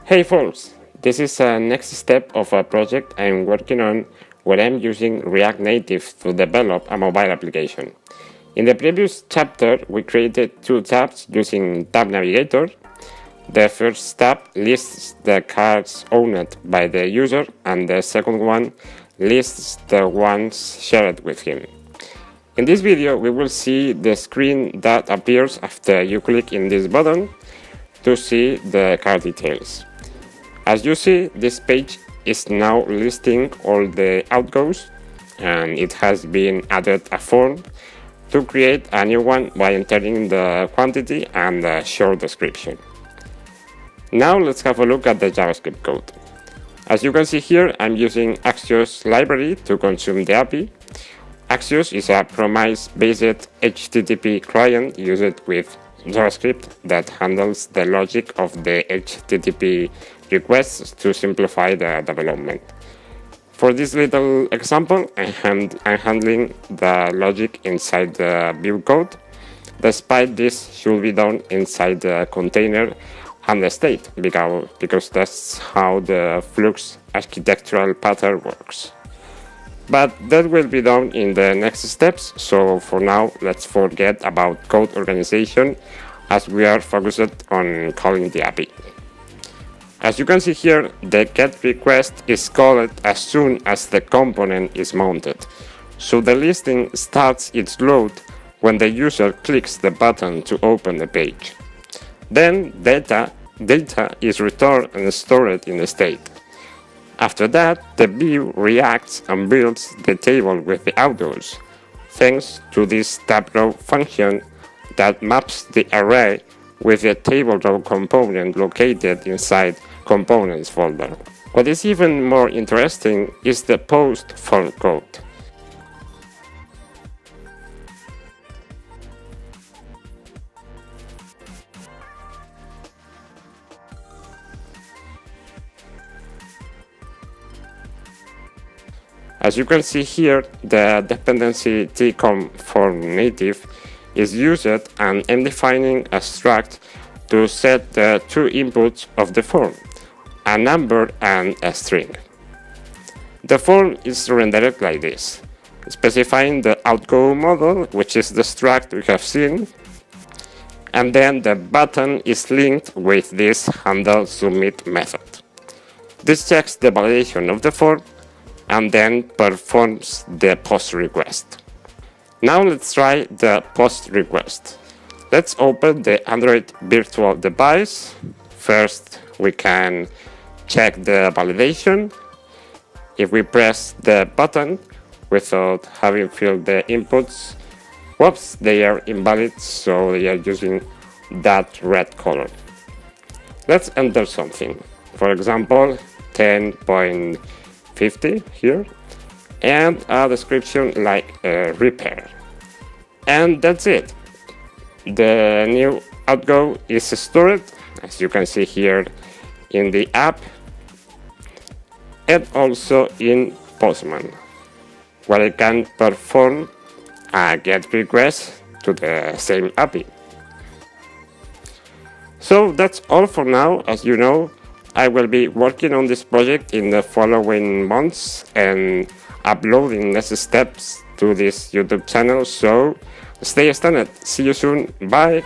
Hey folks, this is the next step of a project I'm working on where I'm using React Native to develop a mobile application. In the previous chapter, we created two tabs using Tab Navigator. The first tab lists the cards owned by the user, and the second one lists the ones shared with him. In this video, we will see the screen that appears after you click in this button to see the card details. As you see, this page is now listing all the outgoes, and it has been added a form to create a new one by entering the quantity and the short description. Now let's have a look at the JavaScript code. As you can see here, I'm using Axios library to consume the API. Axios is a promise-based HTTP client used with JavaScript that handles the logic of the HTTP requests to simplify the development. For this little example, I'm handling the logic inside the view code, despite this should be done inside the container and the state, because that's how the Flux architectural pattern works. But that will be done in the next steps, so for now let's forget about code organization as we are focused on calling the API. As you can see here, the GET request is called as soon as the component is mounted, so the listing starts its load when the user clicks the button to open the page. Then data is returned and stored in the state. After that, the view reacts and builds the table with the outgoes, thanks to this tab row function that maps the array with the table row component located inside components folder. What is even more interesting is the post form code. As you can see here, the dependency tcom form native is used, and I'm defining a struct to set the two inputs of the form, a number and a string. The form is rendered like this, specifying the outgo model, which is the struct we have seen, and then the button is linked with this handle submit method. This checks the validation of the form and then performs the post request. Now let's try the post request. Let's open the Android virtual device. First, we can check the validation. If we press the button without having filled the inputs, whoops, they are invalid, so they are using that red color. Let's enter something. For example, 10.50 here, and a description like repair. And that's it. The new outgo is stored, as you can see here in the app, and also in Postman, where I can perform a GET request to the same API. So that's all for now. As you know, I will be working on this project in the following months and uploading next steps to this YouTube channel, so stay tuned. See you soon. Bye.